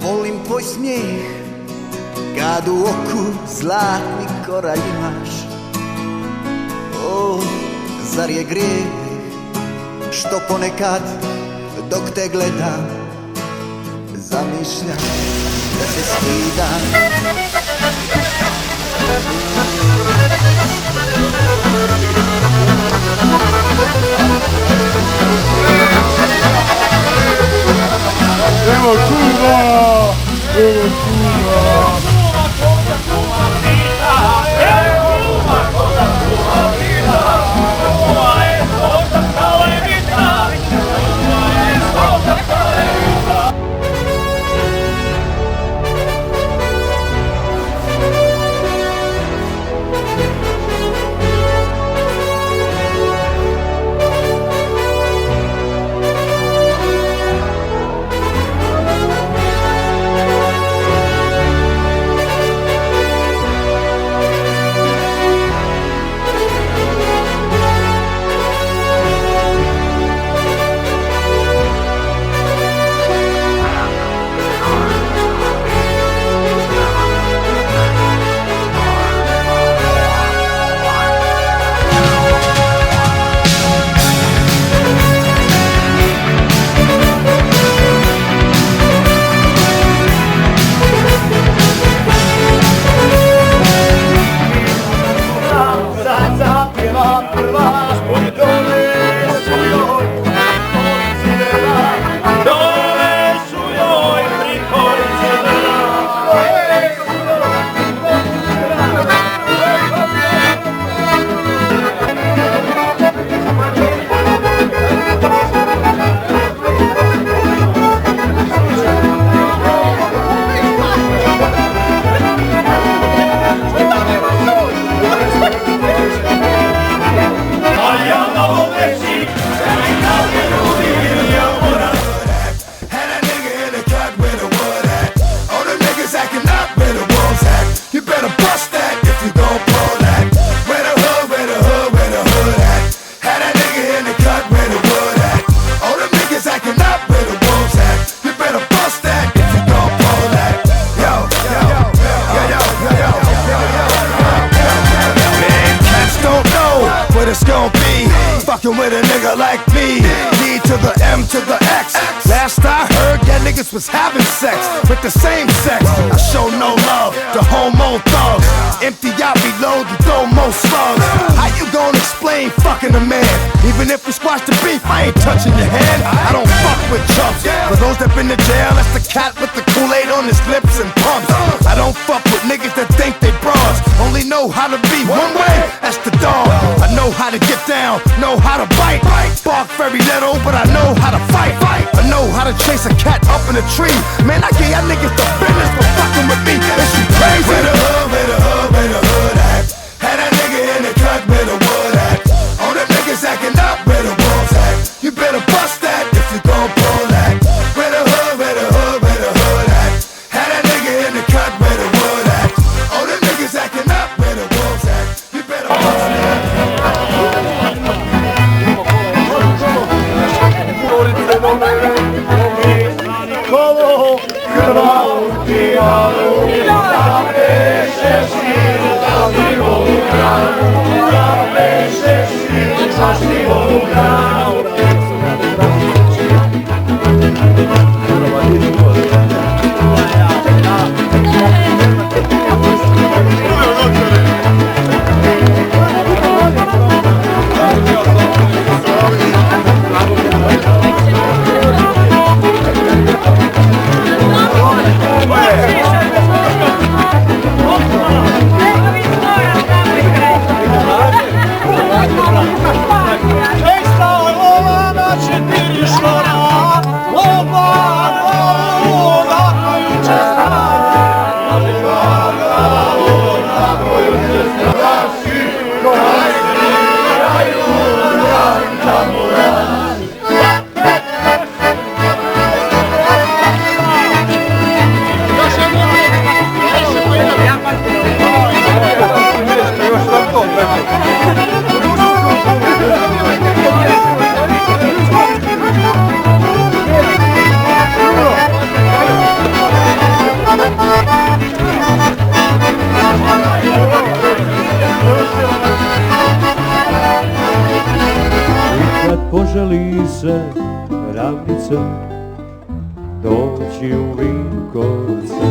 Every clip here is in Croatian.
Volim tvoj smijeh, kad u oku zlatni koralj imaš. O, zar je grijeh što ponekad dok te gledam zamišljam da se skidam. Evo Kuba! Evo Kuba! Fucking with a nigga like me, D to the M to the X. Last I heard, that niggas was having sex with the same sex. I show no love to homo thugs. Empty out, reload and throw more slugs. How you gonna explain fucking a man? Even if we squash the beef, I ain't touching your hand. I don't fuck with chumps. For those that been to jail, that's the cat with the Kool-Aid on his lips and pumps. I don't fuck with niggas that think they bras. Only know how to be one way, that's the dog. I know how to get down, know how to bite. Bark very little, but I know how to fight. I know how to chase a cat up in a tree. Man, I give y'all niggas the business for fucking with me. Is you crazy? Where the hood, where the hood, where the hood at? Had that nigga in the cut, where the wood at? All them niggas acting up, where the wolves at? You better bust that if you gon' pull that. Where the hood, where the hood, where the hood at? Had that nigga in the cut, where the wood at? All them niggas acting up, where the wolves at? You better bust that. Extra! se ravnice, doći u Vinkovce.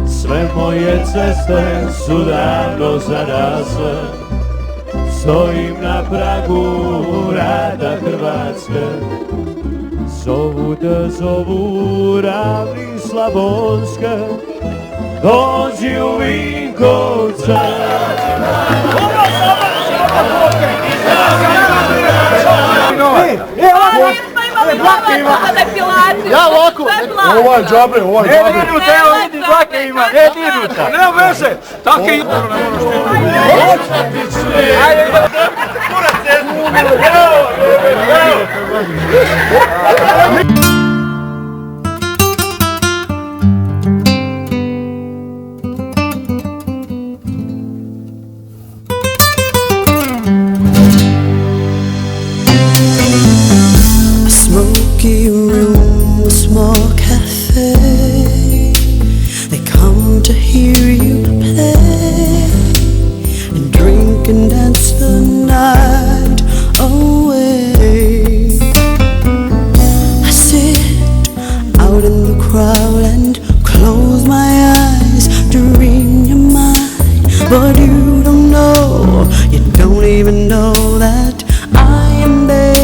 Sve moje ceste su davno zarasle, stojim na pragu rada Hrvatske. Zovu te zovu ravni Slavonske, dođi u Vinkovce. Ja ovako, ovo je džabe, ovo je džabe. Minuta, evo vidi dlake ima, minuta. Nema veze, tako je. Ajde, Smoky room, a small cafe. They come to hear you play and drink and dance the night away. I sit out in the crowd and close my eyes to read your mind, but you don't know, you don't even know that I am there.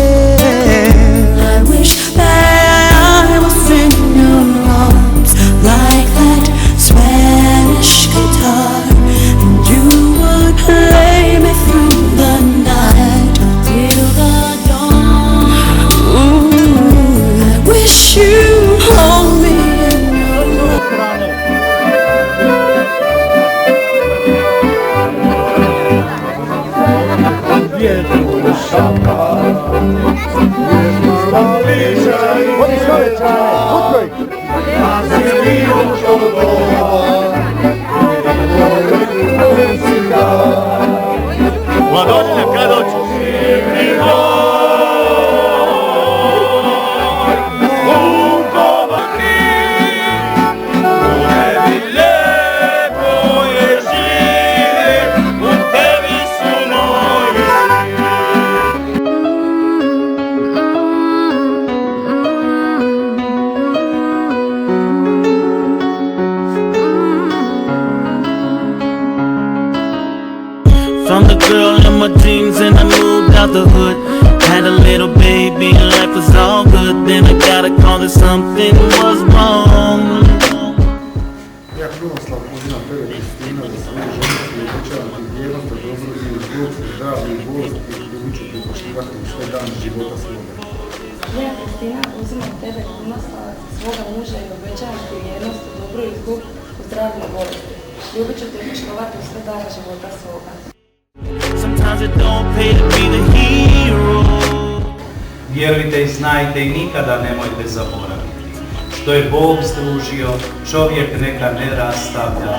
Found a girl in my dreams and I moved out the hood. Had a little baby and life was all good. Then I got a call that something was wrong. Ja Krunoslav pozivam tebe Kristina za svoju ženicu i obećavam ti vjernost, dobrotu, zbog, zdravlje i bolest i ljubit ću ti poštivati u sve dane života svoga. Ja Kristina uzimam tebe Krunoslav za svoga muža i obećavam ti vjernost, dobro i zbog, zdravlje i bolesti. Ljubit ću te poštovati u sve dane života svoga. Sometimes it don't pay to be the hero. Vjerujte i znajte i nikada nemojte zaboraviti. Što je Bog združio, čovjek neka ne rastavlja.